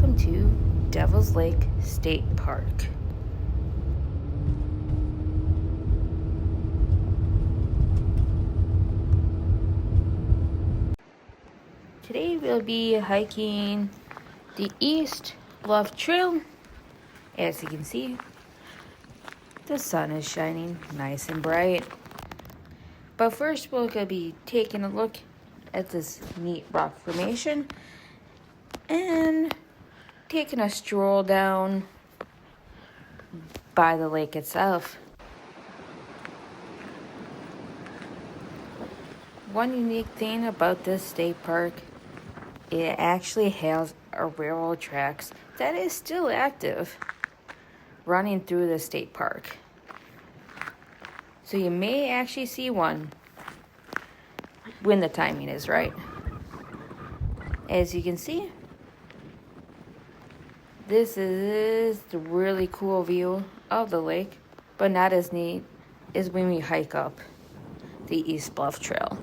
welcome to Devil's Lake State Park. Today we'll be hiking the East Bluff Trail. As you can see, the sun is shining nice and bright. But first we're going to be taking a look at this neat rock formation and taking a stroll down by the lake itself. One unique thing about this state park, it actually has a railroad tracks that is still active running through the state park. So you may actually see one when the timing is right. As you can see, this is the really cool view of the lake, but not as neat as when we hike up the East Bluff Trail.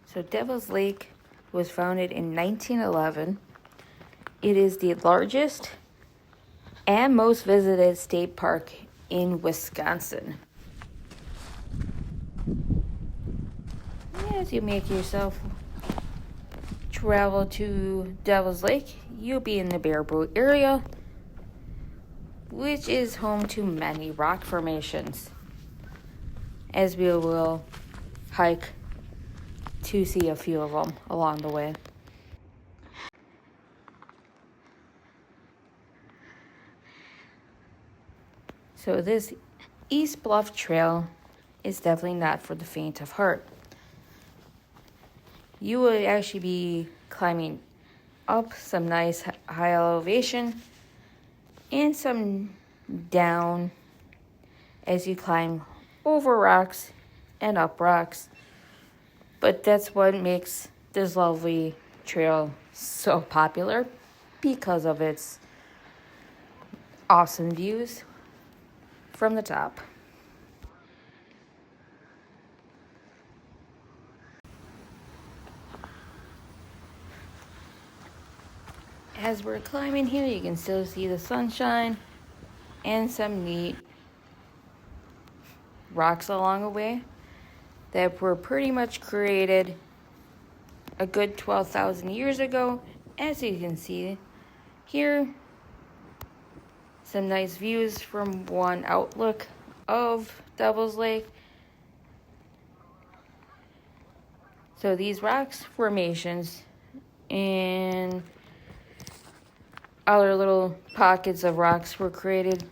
So Devil's Lake was founded in 1911. It is the largest and most visited state park in Wisconsin. As you make yourself travel to Devil's Lake, you'll be in the Baraboo area, which is home to many rock formations, as we will hike to see a few of them along the way. So this East Bluff Trail is definitely not for the faint of heart. You will actually be climbing up some nice high elevation and some down as you climb over rocks and up rocks. But that's what makes this lovely trail so popular, because of its awesome views from the top. As we're climbing here, you can still see the sunshine and some neat rocks along the way that were pretty much created a good 12,000 years ago. As you can see here, some nice views from one outlook of Devil's Lake. So these rocks formations and other little pockets of rocks were created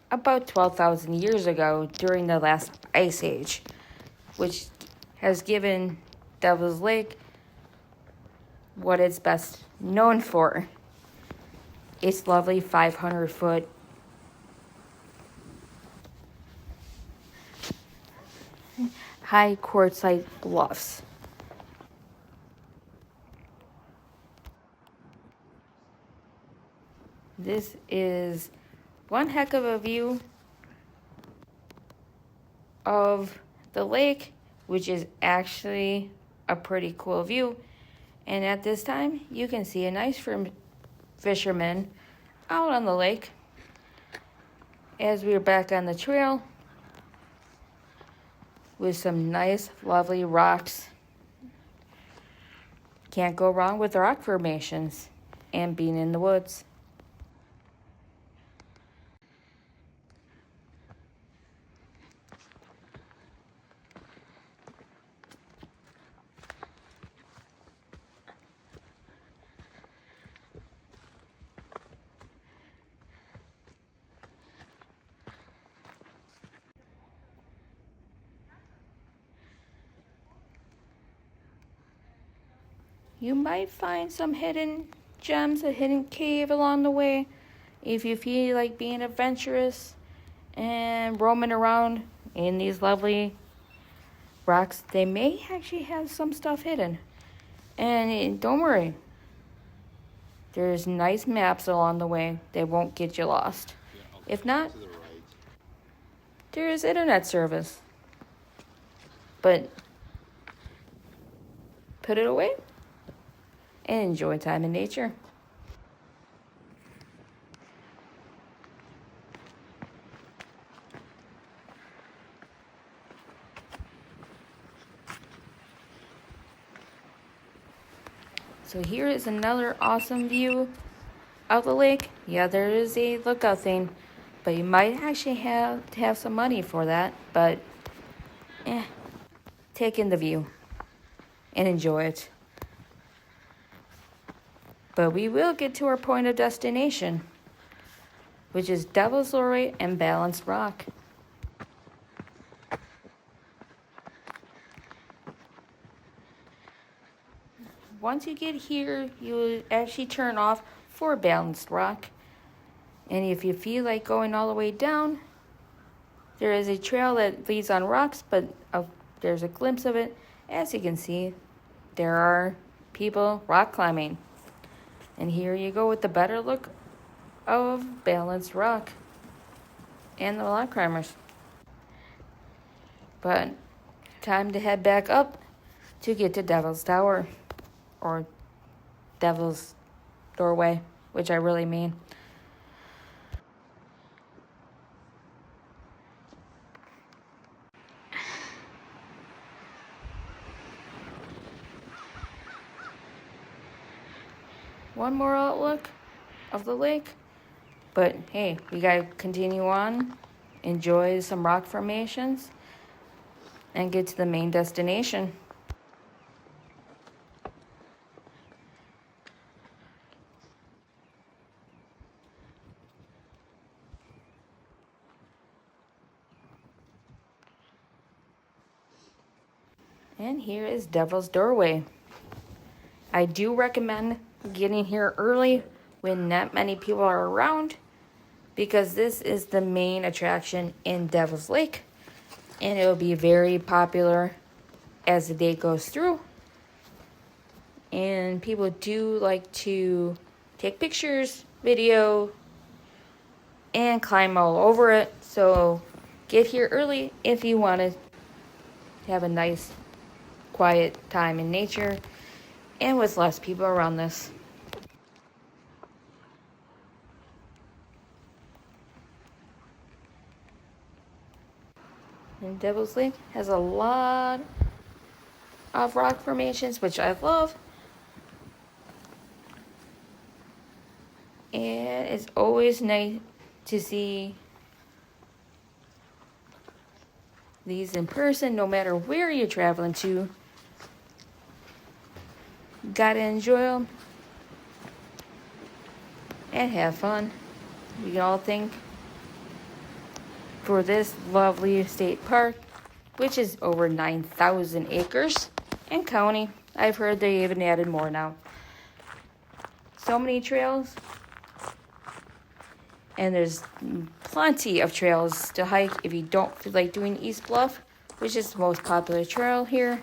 about 12,000 years ago during the last ice age, which has given Devil's Lake what it's best known for. Its lovely 500-foot high quartzite bluffs. This is one heck of a view of the lake, which is actually a pretty cool view. And at this time, you can see a nice fisherman out on the lake. As we're back on the trail with some nice, lovely rocks. Can't go wrong with rock formations and being in the woods. You might find some hidden gems, a hidden cave along the way. If you feel like being adventurous and roaming around in these lovely rocks, they may actually have some stuff hidden. And don't worry, there's nice maps along the way. They won't get you lost. If not, there is internet service. But put it away and enjoy time in nature. So here is another awesome view of the lake. Yeah, there is a lookout thing, but you might actually have to have some money for that. But take in the view and enjoy it. But we will get to our point of destination, which is Devil's Doorway and Balanced Rock. Once you get here, you actually turn off for Balanced Rock. And if you feel like going all the way down, there is a trail that leads on rocks, but there's a glimpse of it. As you can see, there are people rock climbing. And here you go with the better look of Balanced Rock and the rock climbers. But time to head back up to get to Devil's Tower, or Devil's Doorway, which I really mean. One more outlook of the lake, but hey, we gotta continue on, enjoy some rock formations, and get to the main destination. And here is Devil's Doorway. I do recommend getting here early when not many people are around, because this is the main attraction in Devil's Lake, and it will be very popular as the day goes through. And people do like to take pictures, video, and climb all over it. So get here early if you want to have a nice quiet time in nature and with less people around this. And Devil's Lake has a lot of rock formations, which I love. And it's always nice to see these in person, no matter where you're traveling to. Gotta enjoy them and have fun. We can all thank for this lovely state park, which is over 9,000 acres and counting. I've heard they even added more now. So many trails, and there's plenty of trails to hike if you don't feel like doing East Bluff, which is the most popular trail here.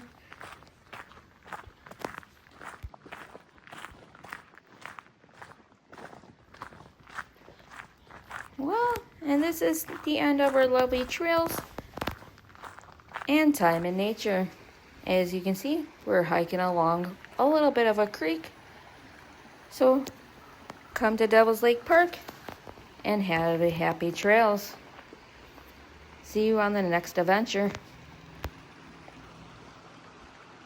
Well, and this is the end of our lovely trails and time in nature. As you can see, we're hiking along a little bit of a creek. So come to Devil's Lake Park and have a happy trails. See you on the next adventure.